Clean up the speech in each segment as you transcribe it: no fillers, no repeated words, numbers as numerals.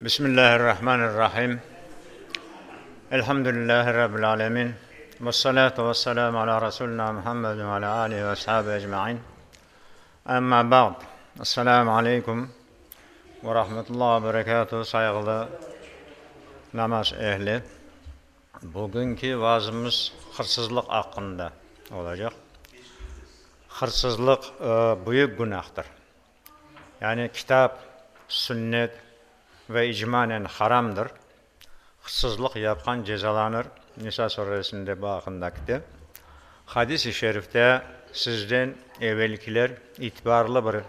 Bismillahirrahmanirrahim. Elhamdülillahi Rabbil alemin. Vessalatu vesselamu ala Resulina Muhammed ve ala alihi ve ashabi ecma'in. Amma ba'd. Assalamu alaikum ve rahmetullahi ve berekatuhu. Saygılı namaz ehli. Bugünkü vaazımız hırsızlık hakkında olacak. Hırsızlık büyük günahtır. Yani kitap, sünnet ve icmanen haramdır. Hırsızlık yapan cezalanır. Nisa suresinde bakındakti. Hadis-i şerifte sizden evvelkiler itibarlı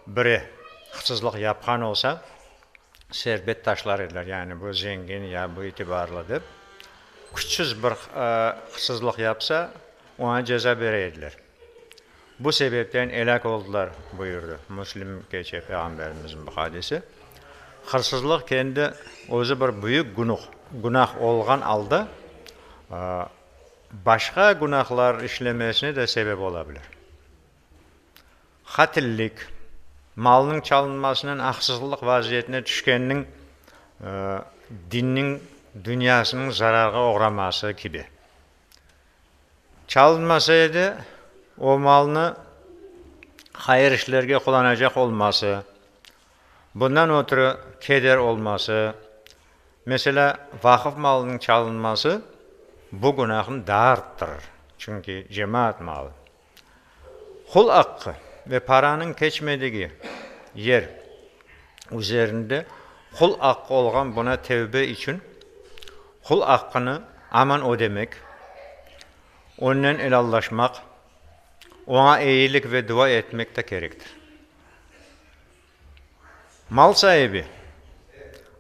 biri hırsızlık yapan olsa serbest taşlar ediler. Yani bu zengin ya bu itibarlıdır. Küçüz bir hırsızlık yapsa ona ceza vereydiler. Bu sebepten helak oldular buyurdu. Müslim geçe Peygamberimizin bu hadisi. Hırsızlık kendi özü bir büyük günah olgan aldı. Başka günahlar işlemesine de sebep olabilir. Katillik, malının çalınmasının haksızlık vaziyetine düşkeninin dinin, dünyasının zararga uğraması gibi. Çalınmasaydı o malını hayır işlerge kullanacak olması, bundan ötürü keder olması, mesela vakıf malının çalınması bu günahını daha arttırır. Çünkü cemaat malı. Kul hakkı ve paranın geçmediği yer üzerinde kul hakkı olan buna tevbe için kul hakkını aman ödemek, onunla helallaşmak, ona iyilik ve dua etmek de gerektir. Mal sahibi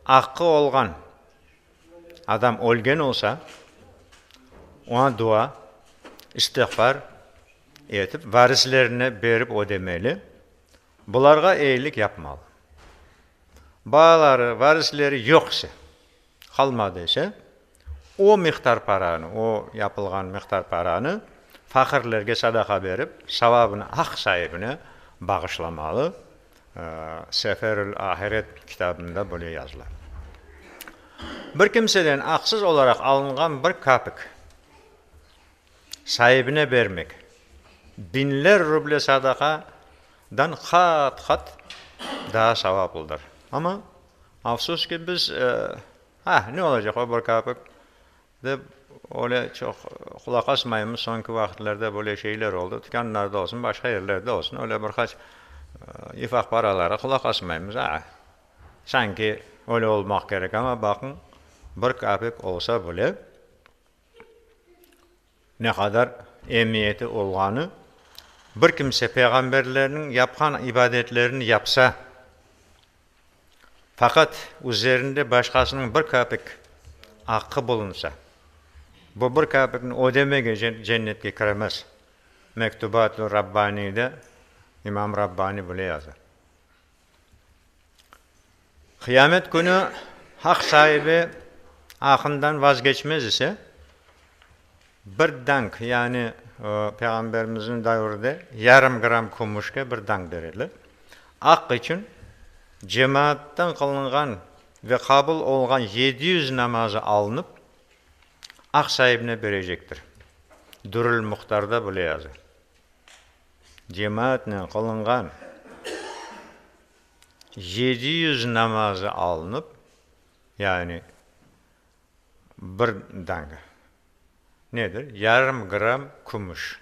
hakkı olgan adam ölgen olsa ona dua, istiğfar etip varislerine berip ödemeli. Bularga iyilik yapmalı. Bağları, varisleri yoksa, kalmadıysa o miktar paranı, o yapılgan miktar paranı fakirlerge sadaka verip savabını hak sahibine bağışlamalı. Seferül Ahiret kitabında böyle yazılar. Bir kimseden haksız olarak alıngan bir kapık sahibine vermek binler ruble sadakadan kat daha savaplıdır. Ama afsus ki biz ne olacak o bir kapık de öyle çok kulak asmayımız sonki vakitlerde böyle şeyler oldu. Dükkanlarda olsun, başka yerlerde olsun. Öyle birkaç ifak paralara kulak asmayımız. Sanki öyle olmak gerek ama bakın bir kapık olsa bile ne kadar emniyeti olganı bir kimse peygamberlerinin yapkan ibadetlerini yapsa fakat üzerinde başkasının bir kapık hakkı bulunsa bu bir kapıkın ödemeye cennetke giremez. Mektubat-ı Rabbani'de İmam Rabbani böyle yazar. Kıyamet günü hak sahibi hakkından vazgeçmez ise bir dank yani Peygamberimizin davrında yarım gram kumuşka bir dank verilir. Hak için cemaatten kılıngan ve kabul olgan 700 namazı alınıp hak sahibine verecektir. Durul Muhtar'da böyle yazar. Cemaatle kılıngan 700 namazı alınıp yani bir dank nedir? Yarım gram kumuş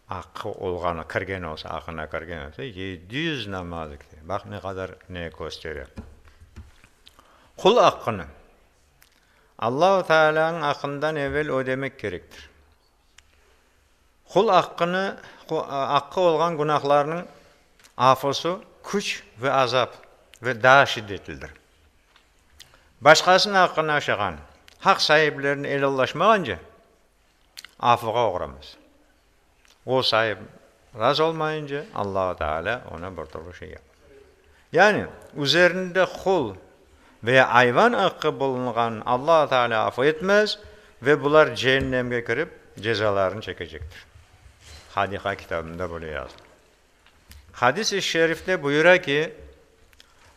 hakkı olganı kirgen olsa, hakkına kirgen olsa 700 namazı. Bak ne kadar ne gösteriyor. Kul hakkını Allah-u Teala'nın hakkından evvel ödemek gerektir. Kul hakkı olgan günahlarının affosu güç ve azap ve daha şiddetlidir. Başkasının hakkını aşağılan hak sahiplerine helallaşmayınca affuğa uğramaz. O sahip razı olmayınca Allah-u Teala ona bir türlü şey yapar. Yani üzerinde kul veya hayvan hakkı bulunan Allah-u Teala affı etmez ve bunlar cehennemge girip cezalarını çekecektir. Hadika kitabında böyle yazılır. Hadis-i şerifte buyuruyor ki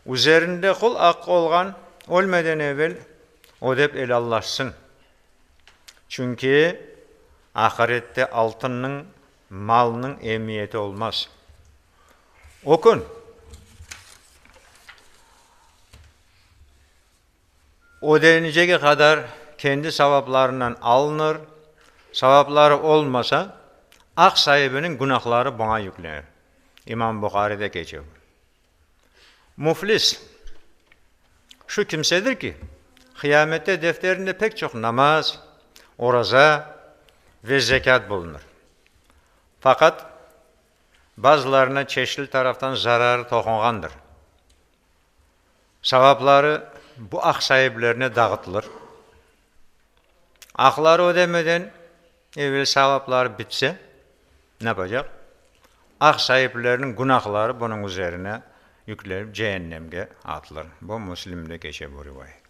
üzerinde kul hakkı olgan ölmeden evvel o dep elallaşsın. Çünkü ahirette altının, malının emniyeti olmaz. Okun. O denecege kadar kendi sevaplarından alınır. Sevapları olmasa ak sahibinin günahları bana yüklenir. İmam Bukhari'de geçiyor. Muflis şu kimsedir ki kıyamette defterinde pek çok namaz, oraza ve zekat bulunur. Fakat bazılarına çeşitli taraftan zararı tokungandır. Sevapları bu ak sahiplerine dağıtılır. Akları ödemeden evvel sevaplar bitse ne yapacak? Ak sahiplerinin günahları bunun üzerine yüklenip cehennemge atılır. Bu Müslim'de geçer bu rivayet.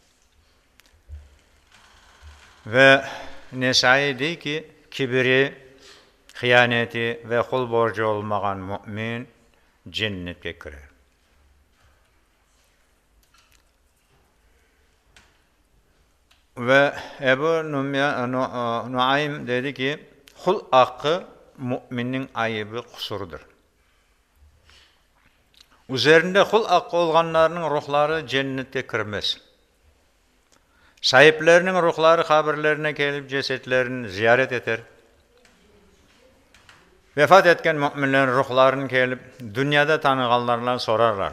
Ve Nesai deyir ki kibiri, hıyaneti ve kul borcu olmayan mümin cennetke girer. Ve Ebu Nuaym dedi ki kul hakkı müminin ayıbı kusurudur. Üzerinde kul hakkı olganlarının ruhları cennete girmez. Sahiplerinin ruhları kabirlerine gelip cesetlerini ziyaret eder. Vefat etken müminlerin ruhlarını gelip dünyada tanıganlarla sorarlar.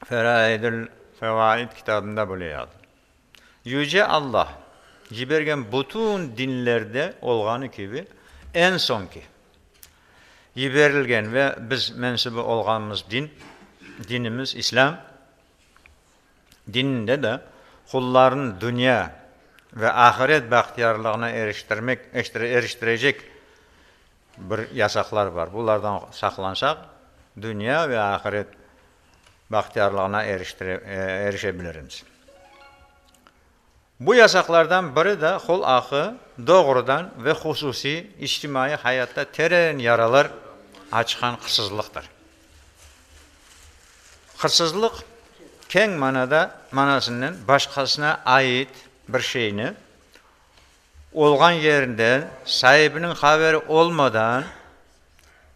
Feraidül Fevaid kitabında böyle yazdı. Yüce Allah jibergen bütün dinlerde olganı gibi en sonki jiberilgen ve biz mensubu olganımız dinimiz İslam dininde de kulların dünya ve ahiret bahtiyarlığına eriştirecek bir yasaklar var. Bunlardan saklansak dünya ve ahiret bahtiyarlığına erişebiliriz. Bu yasaklardan biri de kul hakkı doğrudan ve hususi içtimai hayatta tereyan yaralar açkan hırsızlıktır. Hırsızlık keng manasının başkasına ait bir şeyini olgan yerinden sahibinin haberi olmadan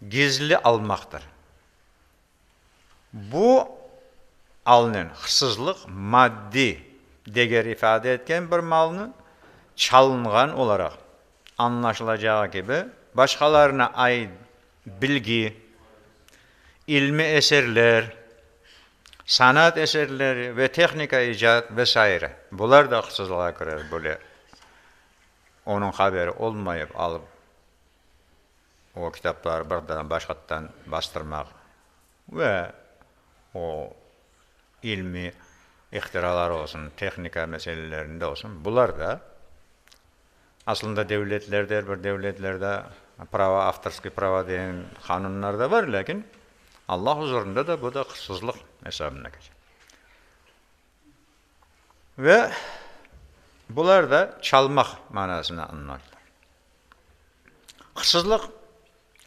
gizli almaktır. Bu alınan hırsızlık maddi değer ifade etken bir malını çalıngan olarak anlaşılacağı gibi başkalarına ait bilgi, ilmi eserler, sanat eserleri ve teknika icat vesaire. Bunlar da hırsızlığa girer böyle. Onun haberi olmayıp alıp o kitapları birden başkattan bastırmak ve o ilmi ihtiralar olsun, teknika meselelerinde olsun. Bunlar da aslında devletlerde, bir devletlerde prava, avtorski prava diyen kanunlar da var, lakin Allah huzurunda da bu da hırsızlık hesabına geçer. Ve bunlar da çalmak manasına anlarlar. Hırsızlık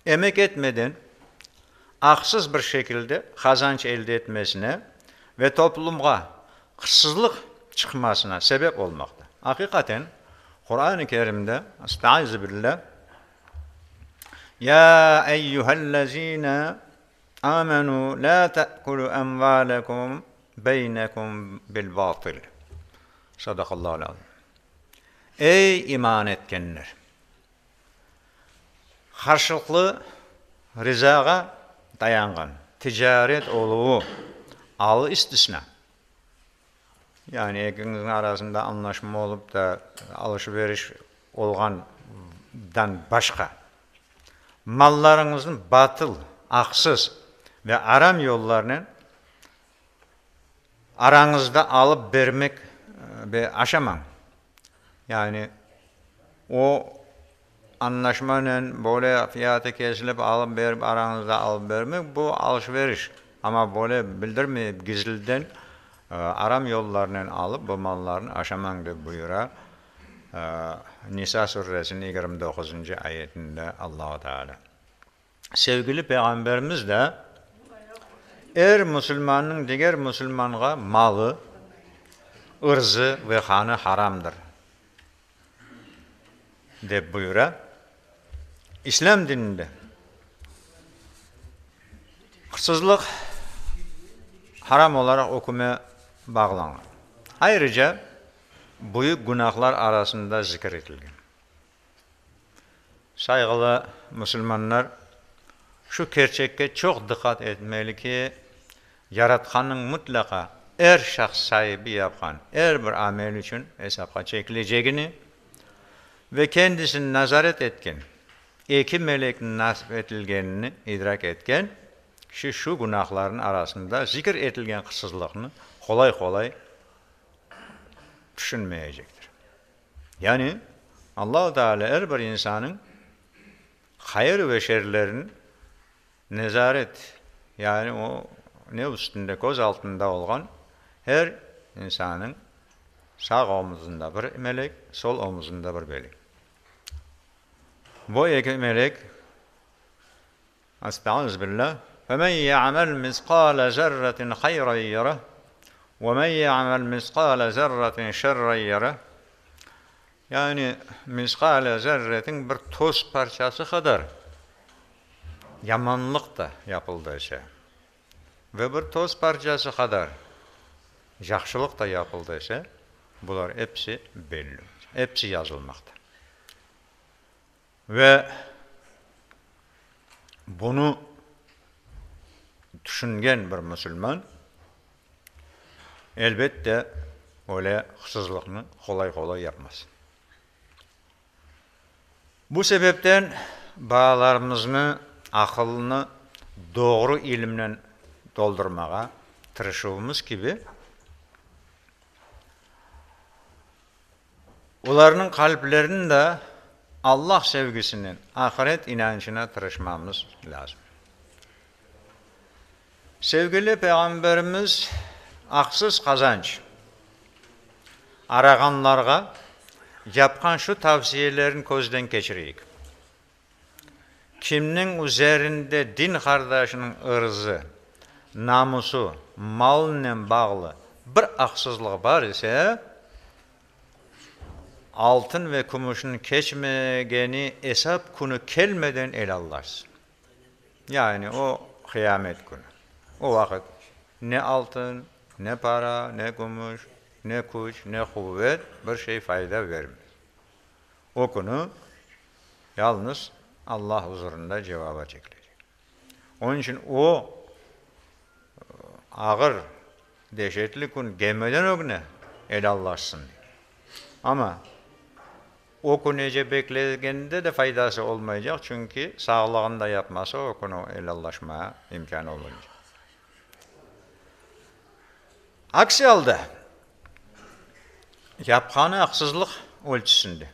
emek etmeden haksız bir şekilde kazanç elde etmesine ve toplumga hırsızlık çıkmasına sebep olmakta. Hakikaten Kur'an-ı Kerim'de Estaizu billah Ya eyyühellezine amenu la te'kulu emvalekum beynekum bil batil. Sadakallahu aleyhi. Ey iman etkenler! Karşılıklı rızaga dayangan ticaret oluğu alı istisna. Yani ikinizin arasında anlaşma olup da alışveriş olgandan başka mallarınızın batıl, haksız ve aram yollarının aranızda alıp vermek ve aşamam. Yani o anlaşmanın böyle fiyatı kesilip alıp verip aranızda alıp vermek bu alışveriş. Ama böyle bildirmeyip gizliden aram yollarının alıp bu mallarını aşaman diye buyurar. Nisa suresinin 29. ayetinde Allah-u Teala. Sevgili Peygamberimiz de Müslümanın diğer Müslümanğa malı, ırzı ve kanı haramdır deb buyura. İslam dininde hırsızlık haram olarak hüküme bağlanır. Ayrıca büyük günahlar arasında zikredilген. Saygılı Müslümanlar, şu gerçekке çok dikkat etmeli ki, yaratkanın mutlaka şahs sahibi yapan bir amel için hesapka çekileceğini ve kendisini nazaret etken, iki melekin nasip etilgenini idrak etken, şu günahların arasında zikir etilgen hırsızlığını kolay kolay düşünmeyecektir. Yani Allah-u Teala her bir insanın hayır ve şerlerin nezaret, yani o ne üstünde, göz altında olan her insanın sağ omuzunda bir melek, sol omuzunda bir melek. Bu iki melek, Estağfirullah, فَمَنْ يَعْمَلْ مِثْقَالَ زَرَّةٍ خَيْرًا يَرَهُ وَمَنْ يَعْمَلْ مِثْقَالَ زَرَّةٍ شَرًّا يَرَهُ. Yani miskale zerretin bir toz parçası kadar yamanlık da yapıldıysa ve bir toz parçası kadar yaxşılık da yapıldıysa, bunlar hepsi belli, hepsi yazılmakta. Ve bunu düşüngen bir Müslüman elbette öyle hırsızlığını kolay kolay yapmaz. Bu sebepten bağlarımızı, akılını doğru ilimle doldurmağa tırışığımız gibi, onların kalplerini de Allah sevgisinin, ahiret inancına tırışmamız lazım. Sevgili Peygamberimiz haksız kazanç araganlarga yapkan şu tavsiyelerin gözden geçireyik. Kimnin üzerinde din kardeşinin ırzı, namusu, malına bağlı bir haksızlık var ise, altın ve kumuşun keçmegeni hesap günü kelmeden el allarsın. Yani o kıyamet günü. O vakit ne altın, ne para, ne gümüş, ne kuş, ne kuvvet bir şey fayda vermez. O günü yalnız Allah huzurunda cevaba çekilecek. Onun için o ağır, dehşetli gün gelmeden o güne el allarsın. Ama o günece beklediğinde de faydası olmayacak, çünkü sağlığında yapmasa o günü el allaşmaya imkanı olmayacak. Aksi halde yapkanı haksızlık ölçüsünde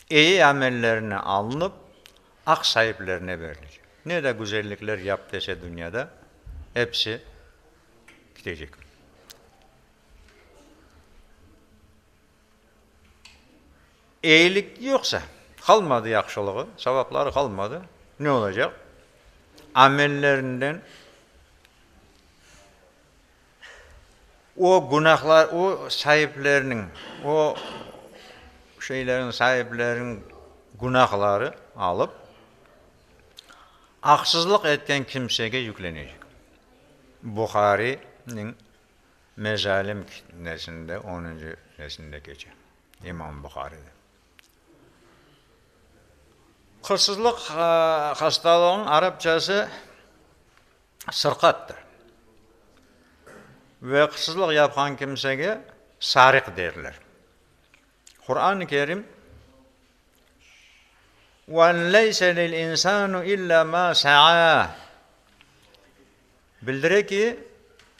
iyi amellerine alınıp hak sahiplerine verilecek. Ne de güzellikler yap dese dünyada hepsi gidecek. İyilik yoksa, kalmadı yaxşılığı, sevapları kalmadı, ne olacak? Amellerinden o günahlar, o sahiplerinin, o şeylerin sahiplerinin günahları alıp haksızlık etken kimseye yüklenecek. Bukhari'nin Mezalim nesinde 10. nesinde geçer. İmam Bukhari'de. Hırsızlık hastalığının Arapçası sırkattır. Ve hırsızlık yapan kimseye sarik derler. Kur'an-ı Kerim وَاَنْ لَيْسَ لِلْاِنْسَانُ اِلَّا مَا سَعَى bildire ki,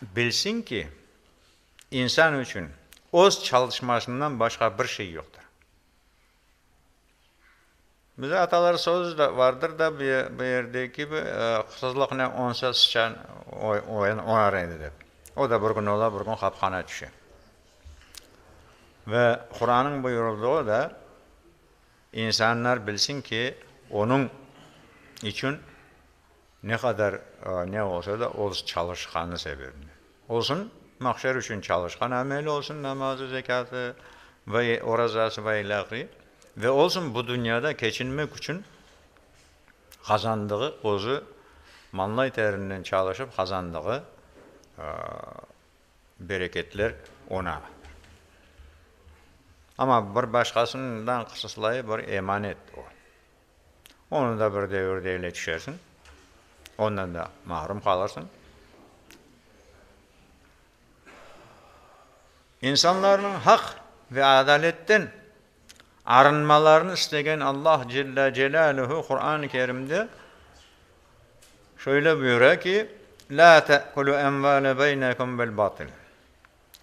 bilsin ki, insan için öz çalışmasından başka bir şey yoktur. Bize atalar söz de vardır da bir yerdeki gibi hırsızlık ne onsa sıçan oynarıydı der. O da bir gün ola, bir gün kapkana düşer. Ve Kur'an'ın buyurduğu da insanlar bilsin ki onun için ne kadar ne olsa da olsun çalışkanı sebebini. Olsun mahşer için çalışkan ameli olsun namazı, zekatı ve orazası ve ilahı ve olsun bu dünyada geçinmek için kazandığı ozu manlay terinden çalışıp kazandığı bereketler ona. Ama bir başkasından kısıslayı bir emanet o. Onu da bir devirdeyle düşersin. Ondan da mahrum kalırsın. İnsanların hak ve adaletten arınmalarını istegen Allah Celle Celaluhu Kur'an-ı Kerim'de şöyle buyuruyor ki la ta'kulu envale beynekum bil batil.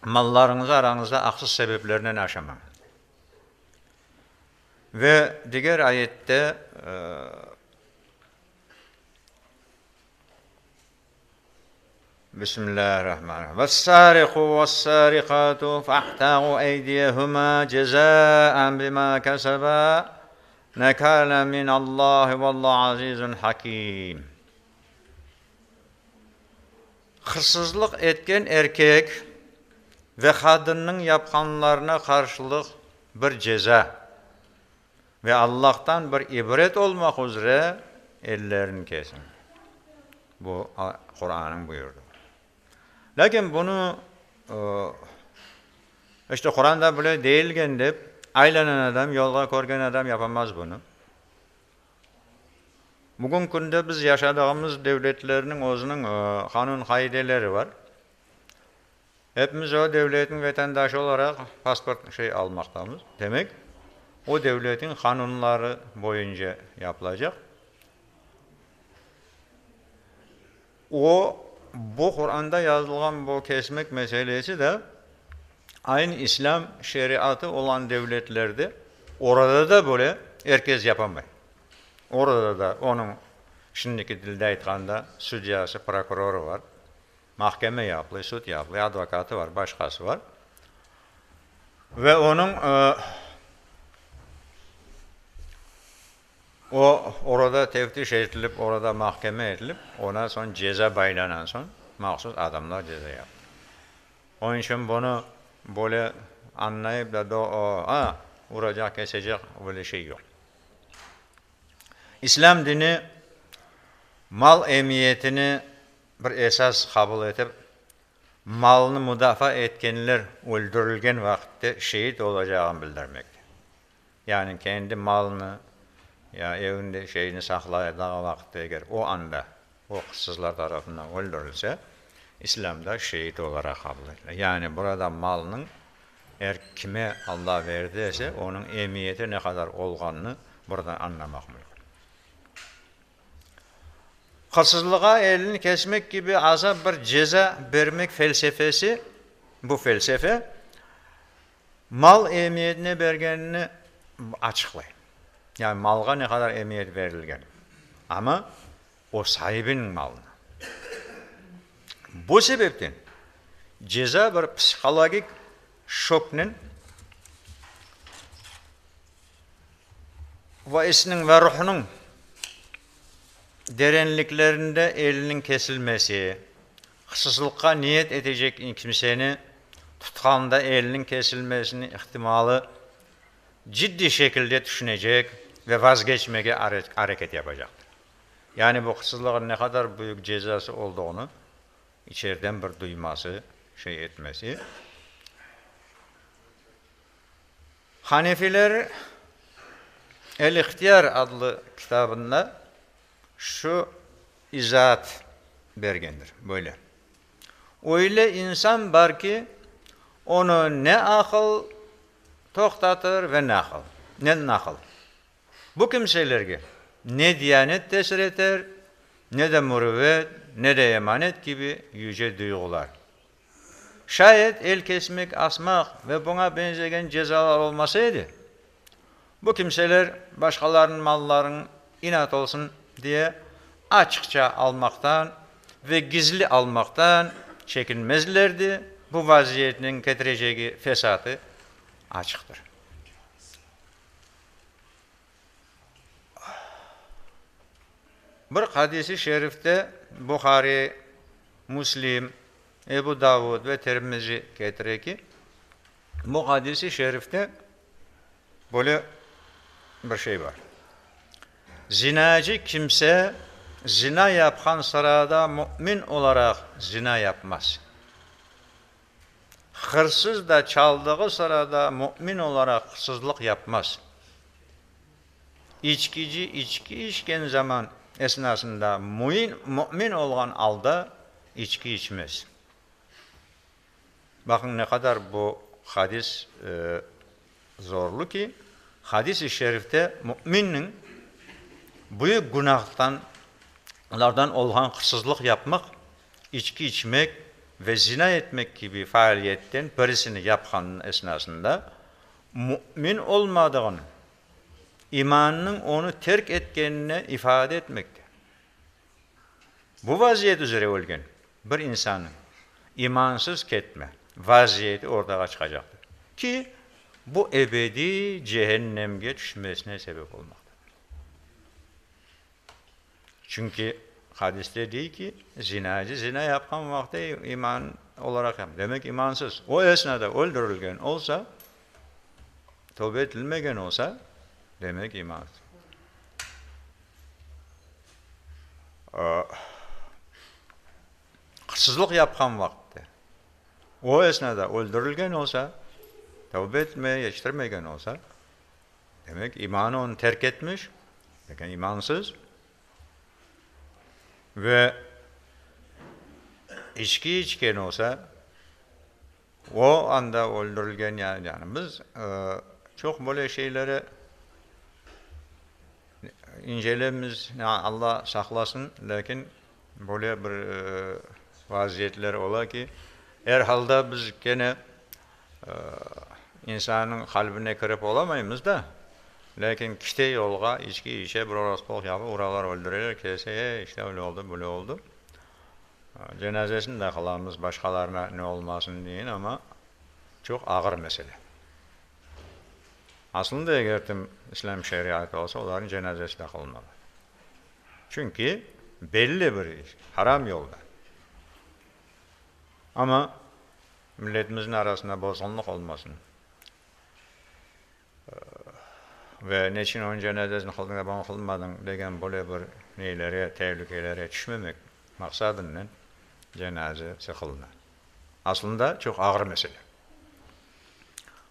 Mallarınızı aranızda haksız sebeplerinden aşamayın. Ve diğer ayette Bismillahirrahmanirrahim. V's-sâriku v's-sârikâtu fa'htâhu eydiyehumâ cezâen bimâ kesebâ nekâlen minallâhi vallahu azîzun hakîm. Hırsızlık etken erkek ve kadının yapkanlarına karşılık bir ceza ve Allah'tan bir ibret olmak üzere ellerini kesin. Bu Kur'an'ın buyurdu. Lakin bunu işte Kur'an'da böyle değilgen deyip aylanan adam, yolga korgen adam yapamaz bunu. Bugün günde biz yaşadığımız devletlerinin özünün kanun kaideleri var. Hepimiz o devletin vatandaşı olarak pasport almaktamız. Demek o devletin kanunları boyunca yapılacak. Bu Kur'an'da yazılan bu kesmek meselesi de aynı İslam şeriatı olan devletlerde orada da böyle herkes yapamıyor. Orada da onun şimdiki dilde aytkanda südyası, prokuroru var. Mahkeme yapılıyor, süt yapılıyor, advokatı var, başkası var. Ve onun orada teftiş edilip, orada mahkeme edilip, ona son ceza baylanan son mahsus adamlar ceza yapıyor. Onun için bunu böyle anlayıp da vuracak, kesecek böyle şey yok. İslam dini mal emniyetini bir esas kabul edip malını müdafaa etkenler öldürülgen vakitte şehit olacağını bildirmekte. Yani kendi malını ya evinde şeyini saklayacağı vakitte eğer o anda o hırsızlar tarafından öldürülse İslam'da şehit olarak kabul edilir. Yani burada malının eğer kime Allah verdiyse onun emniyeti ne kadar olganını buradan anlamak mümkün. Hırsızlığa elini kesmek gibi azap bir ceza vermek felsefesi, bu felsefe mal emniyetine vergenini açıklayın. Yani malga ne kadar emniyet verilgen. Ama o sahibinin malına. Bu sebepten ceza bir psikologik şoknin ve isinin ve ruhunun derinliklerinde elinin kesilmesi, hırsızlıkka niyet edecek kimsenin tutkanında elinin kesilmesini ihtimali ciddi şekilde düşünecek ve vazgeçmeye hareket yapacaktır. Yani bu hırsızlığın ne kadar büyük cezası olduğunu içeriden bir duyması, etmesi. Hanefiler El-İhtiyar adlı kitabında şu izahat bergendir, böyle. Öyle insan var ki onu ne akıl toktatır ve ne akıl, ne nakıl. Bu kimselerge ne diyanet tesir eder, ne de mürüvvet, ne de emanet gibi yüce duygular. Şayet el kesmek, asmak ve buna benzegen cezalar olmasaydı, bu kimseler başkalarının mallarının inat olsun diye açıkça almaktan ve gizli almaktan çekinmezlerdi. Bu vaziyetinin getireceği fesatı açıktır. Bir hadisi şerifte Buhari, Müslim, Ebu Davud ve Tirmizi getiriyor ki bu hadisi şerifte böyle bir şey var. Zinacı kimse zina yapan sırada mümin olarak zina yapmaz. Hırsız da çaldığı sırada mümin olarak hırsızlık yapmaz. İçkici içki içken zaman esnasında mümin olan halde içki içmez. Bakın ne kadar bu hadis zorlu ki hadis-i şerifte müminin büyük günahlardan olan hırsızlık yapmak, içki içmek ve zina etmek gibi faaliyetten birisini yapan esnasında mümin olmadığını, imanının onu terk etkenini ifade etmekte. Bu vaziyet üzere ölgen bir insanın imansız ketme vaziyeti ortaya çıkacaktır. Ki bu ebedi cehennemge düşmesine sebep olmaktadır. Çünkü hadiste değil ki zinacı zina yapan vakti iman olarak yapar. Demek imansız. O esnada öldürülgen olsa, tövbe edilmegen olsa demek imansız. Hırsızlık yapan vakti o esnada öldürülgen olsa, tövbe etmeye yetiştirmegen olsa demek imanı onu terk etmiş, yani imansız ve içki içken olsa o anda öldürülgen yani biz çok böyle şeyleri incelemiz Allah saklasın lakin böyle bir vaziyetler ola ki herhalde biz gene insanın kalbine kırıp olamayız da lakin kişi yolga içki içe bir orospuq yapıp oralar öldürürler kese işte öyle oldu böyle oldu. Cenazesini de kılamız başkalarına ne olmasın deyin ama çok ağır mesele. Aslında eğer İslam şeriatı olsa onların cenazesi de kılınmalı. Çünkü belli bir iş, haram yolda. Ama milletimizin arasında bozgunluk olmasın. Ve neçin onun cenazesini kıldın da bana kılmadın degen böyle bir neylere, tehlikelere düşmemek maksadıyla cenazesi kılınır. Aslında çok ağır mesele.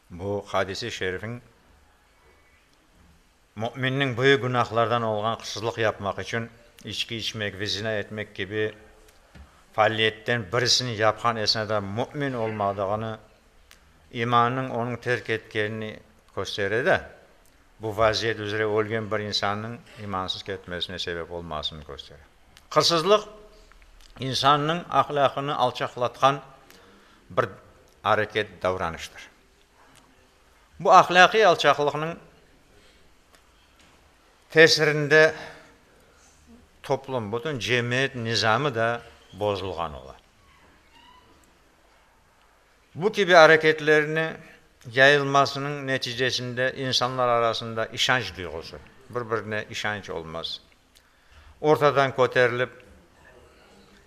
Bu hadisi şerifin müminin büyük günahlardan olan hırsızlık yapmak için içki içmek ve zina etmek gibi faaliyetten birisini yapan esnada mümin olmadığını, imanın onun terk etkenini gösterir de bu vaziyet üzere ölgen bir insanın imansız ketmesine sebep olmasını gösterir. Hırsızlık insanın ahlakını alçaklatkan bir hareket davranıştır. Bu ahlaki alçaklıkның tesirinde toplum, bütün cemiyet nizamı da bozulgan olar. Bu gibi hareketlerini yayılmasının neticesinde insanlar arasında işanç duygusu, birbirine işanç olmaz. Ortadan koterilip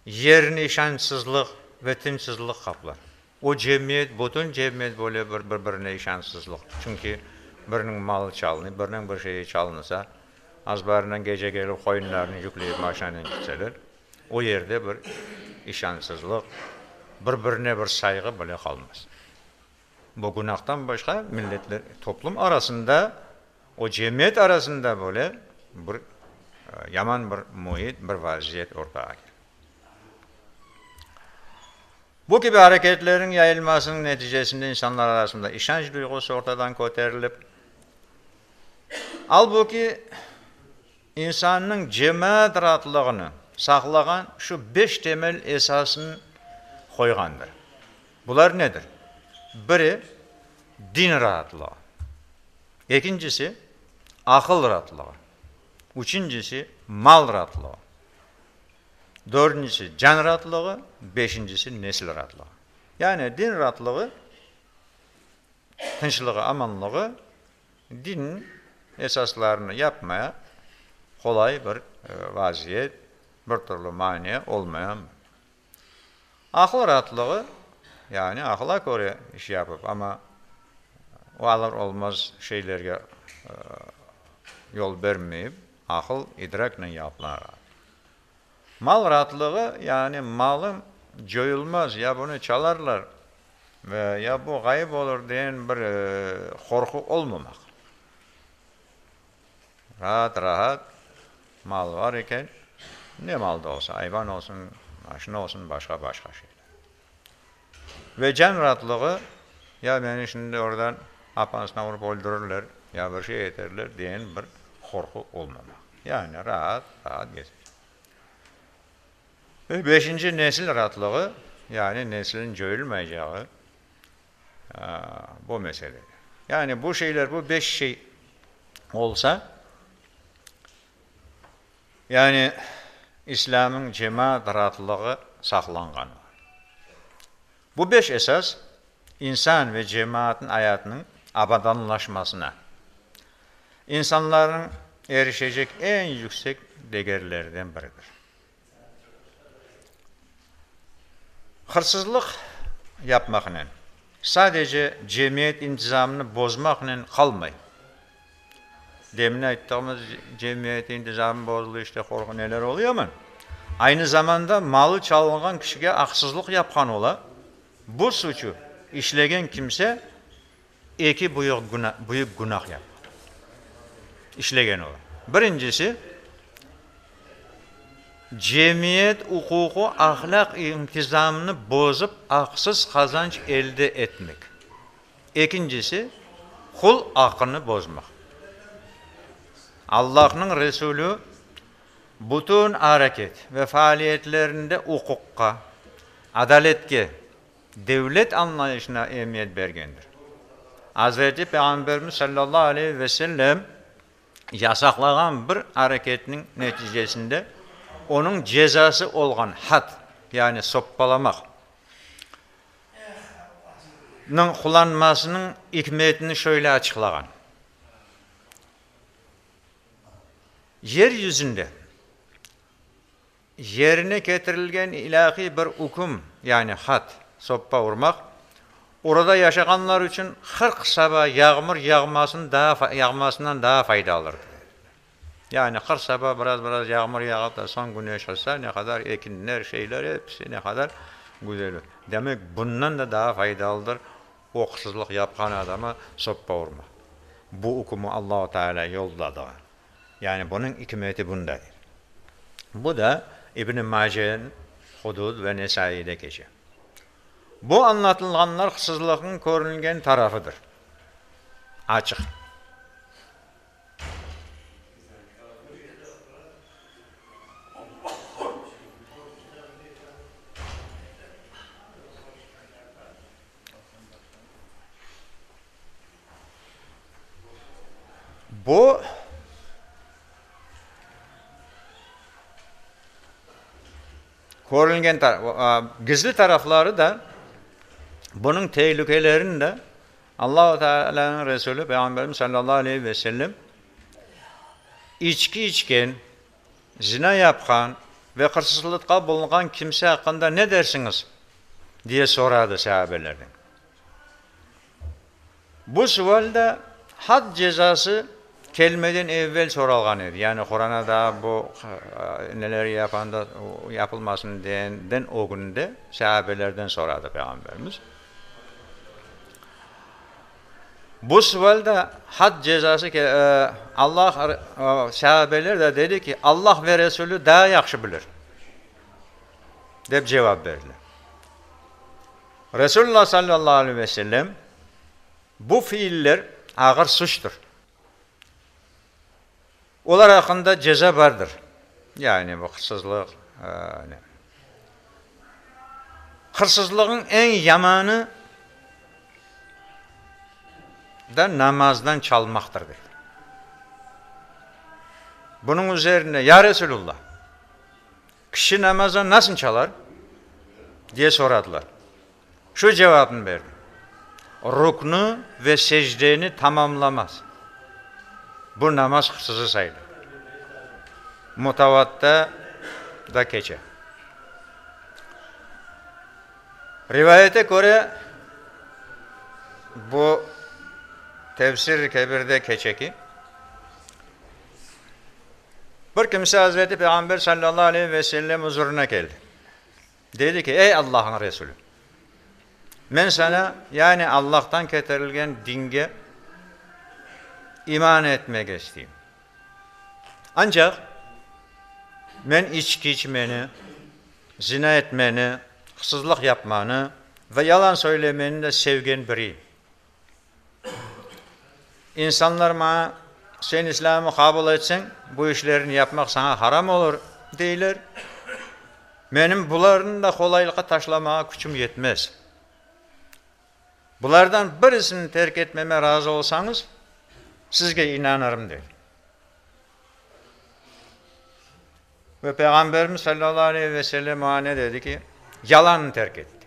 yerini işançsızlık ve tinçsizlik kaplar. O cemiyet, bütün cemiyet böyle birbirine işançsızlık. Çünkü birinin malı çalınır, birinin bir şeyi çalınırsa, azbarından gece gelip koyunlarını yükleyip maşanın gitseler, o yerde bir işançsızlık, birbirine bir saygı böyle kalmaz. Bu günahtan başka milletler, toplum arasında, o cemiyet arasında böyle bir yaman bir muhit, bir vaziyet ortaya gelir. Bu gibi hareketlerin yayılmasının neticesinde insanlar arasında işanç duygusu ortadan koterilip, halbuki insanın cemaat rahatlığını saklagan şu 5 temel esasını koygandır. Bunlar nedir? Biri din rahatlığı, ikincisi akıl rahatlığı, üçüncüsü mal rahatlığı, dördüncüsü can rahatlığı, beşincisi nesil rahatlığı. Yani din rahatlığı, tinçlığı, amanlığı, dinin esaslarını yapmaya kolay bir vaziyet, bir türlü mani olmayan. Akıl rahatlığı, yani akla göre iş yapıp ama o alır olmaz şeylerge yol vermeyip, akıl idrakla yapılan. Mal rahatlığı, yani malın coyulmaz, ya bunu çalarlar ve ya bu kayıp olur diyen bir korku olmamak. Rahat rahat mal var iken, ne mal da olsa, hayvan olsun, maşın olsun, başka şeyler. Ve can rahatlığı, ya beni şimdi oradan apansına vurup öldürürler, ya bir şey ederler diyen bir korku olmamak. Yani rahat gezer. Ve 5. nesil rahatlığı, yani neslin coyulmayacağı bu mesele. Yani bu şeyler, bu 5 şey olsa, yani İslam'ın cemaat rahatlığı saklanğan. Bu 5 esas, insan ve cemaatin hayatının abadanlaşmasına, insanların erişecek en yüksek değerlerden biridir. Hırsızlık yapmakla, sadece cemiyet intizamını bozmakla kalmayın. Demin aytdığımız cemiyet intizamı bozuluyor, işte korku neler oluyor ama aynı zamanda malı çalınan kişiye haksızlık yapan ola, bu suçu işlegen kimse iki büyük günah yapar. İşlegen ola. Birincisi, cemiyet hukuku ahlak intizamını bozup haksız kazanç elde etmek. İkincisi, kul hakkını bozmak. Allah'ın Resulü bütün hareket ve faaliyetlerinde hukukka, adaletke, devlet anlayışına ehemmiyet bergendir. Hazreti Peygamberimiz sallallahu aleyhi ve sellem yasaklanan bir hareketinin neticesinde onun cezası olan had, yani soppalamak kullanmasının hikmetini şöyle açıklagan. Yeryüzünde yerine getirilgen ilahi bir hukum, yani had, soppa vurmak, orada yaşayanlar için 40 sabah yağmur yağmasından daha faydalıdır. Yani 40 sabah biraz yağmur yağıp da son güneş olsa ne kadar ekinler, şeyler hepsi ne kadar güzel. Demek bundan da daha faydalıdır hırsızlık yapan adama soppa vurmak. Bu hukumu Allah-u Teala yolladı. Yani bunun hikmeti bundadır. Bu da İbn-i Mace'nin Hudud ve Nesai'de geçer. Bu anlatılanlar hırsızlığın görüngen tarafıdır. Açık. Bu görüngen gizli tarafları da bunun tehlikelerini de Allah-u Teala'nın Resulü Peygamberimiz sallallahu aleyhi ve sellem içki içken, zina yapan ve hırsızlıkta bulunan kimse hakkında ne dersiniz diye soradı sahabelerden. Bu sualda had cezası kelmeden evvel sorulgan idi. Yani Kur'an'a da bu neler yapanda yapılmasın diyenden o günde sahabelerden soradı Peygamberimiz. Bu sualda had cezası Allah sahabeler de dedi ki Allah ve Resulü daha yaxşı bilir. Dep cevap verdiler. Resulullah sallallahu aleyhi ve sellem bu fiiller ağır suçtur. Onlar hakkında ceza vardır. Yani bu hırsızlık. Hırsızlığın en yamanı da namazdan çalmaktır dedi. Bunun üzerine ya Resulullah, kişi namaza nasıl çalar diye soradılar. Şu cevabını verdi. Ruknu ve secdeni tamamlamaz. Bu namaz hırsızı sayılır. Mutavatta da keçe. Rivayete göre bu Tefsir-i Kebir'de keçe ki bir kimse Hazreti Peygamber sallallahu aleyhi ve sellem huzuruna geldi. Dedi ki ey Allah'ın Resulü, ben sana yani Allah'tan getirilgen dinge iman etmek isteyeyim. Ancak ben içki içmeni, zina etmeni, hırsızlık yapmanı ve yalan söylemeni de sevgen biriyim. İnsanlar bana sen İslam'ı kabul etsen bu işlerini yapmak sana haram olur deyler. Benim bunların da kolaylıkla taşlamaya gücüm yetmez. Bunlardan birisini terk etmeme razı olsanız sizge inanırım der. Ve Peygamberimiz sallallahu aleyhi ve sellem ona ne dedi ki? Yalan terk etti.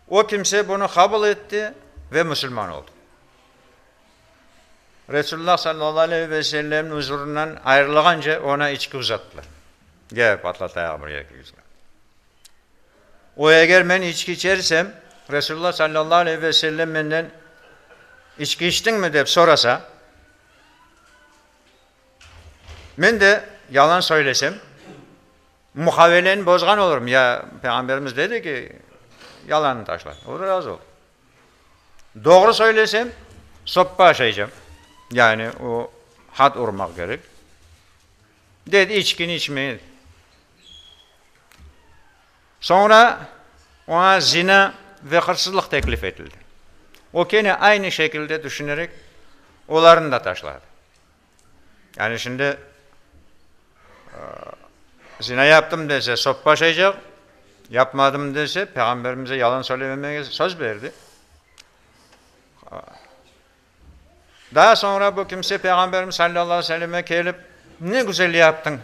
O kimse bunu kabul etti ve Müslüman oldu. Resulullah sallallahu aleyhi ve sellem'in huzurundan ayrılınca ona içki uzattılar. Gel patlat ayağı buraya yüzüne. O eğer ben içki içersem Resulullah sallallahu aleyhi ve sellem benden içki içtin mi deyip sorasa ben de yalan söylesem muhavelenin bozgan olurum. Ya Peygamberimiz dedi ki yalanı taşlar. O da razı oldu. Doğru söylesem soppa aşayacağım. Yani o had urmak gerek. Dedi içkini içmeyin. Sonra ona zina ve hırsızlık teklif edildi. O gene aynı şekilde düşünerek onların da taşladı. Yani şimdi zina yaptım dese soppa aşayacak. Yapmadım dese Peygamberimize yalan söylememeye söz verdi. Daha sonra bu kimse Peygamberimiz sallallahu aleyhi ve selleme gelip ne güzel yaptın,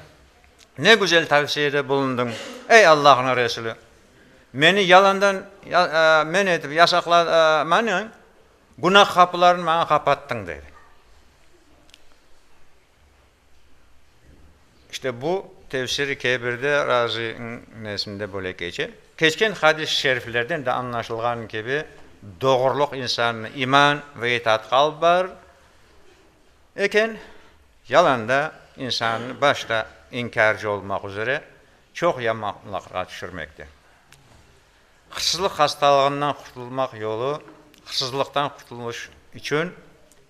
ne güzel tavsiyede bulundun ey Allah'ın Resulü. Beni yalandan men edip yasaklamanın günah kapılarını bana kapattın dedi. İşte bu Tefsir-i Kebir'de Razi'nin nesinde böyle geçer. Geçken hadis-i şeriflerden de anlaşılgan gibi doğruluk insanın iman ve itaat kalbi var. Eken yalanda insanın başta inkarcı olmak üzere çok yamanlıkla düşürmekte. Hırsızlık hastalığından kurtulmak yolu, hırsızlıktan kurtulmuş için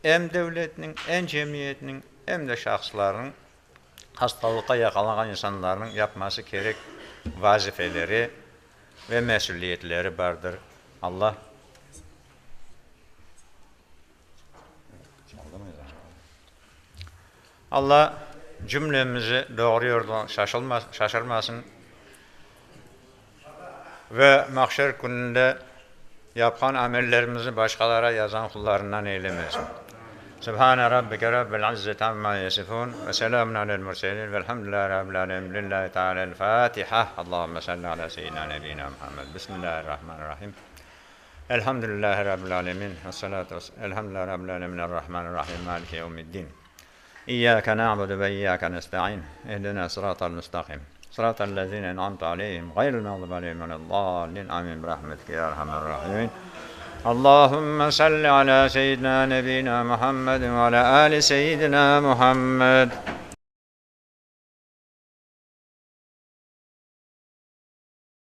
hem devletinin, hem cemiyetinin, hem de şahsların hastalığa yakalanan insanların yapması gerek vazifeleri ve mesuliyetleri vardır. Allah cümlemizi doğru yoldan şaşırmasın ve mahşer gününde yapan amellerimizi başkalara yazan kullarından eylemesin. Subhane rabbike rabbil izzeti amma yasifun ve selamun alel murselin velhamdülillahi rabbil alemin lillahi teala'l Fatiha. Allahumme salli ala seyyidina nebiyina Muhammed. Bismillahirrahmanirrahim. Elhamdülillahi rabbil alemin. Elhamdülillahi rabbil alemin errahmanirrahim. Maliki yevmiddin. İyyâke na'budu ve iyyâke nesta'in. Ehdina sıratal müstakim. Sıratal lezîne en'amte aleyhim. Gayril mağdubi aleyhim veleddâllin. Amin. Rahmetike ya erhamer rahimin. Allahümme salli ala seyyidina nebina Muhammed ve ala ali seyyidina Muhammed.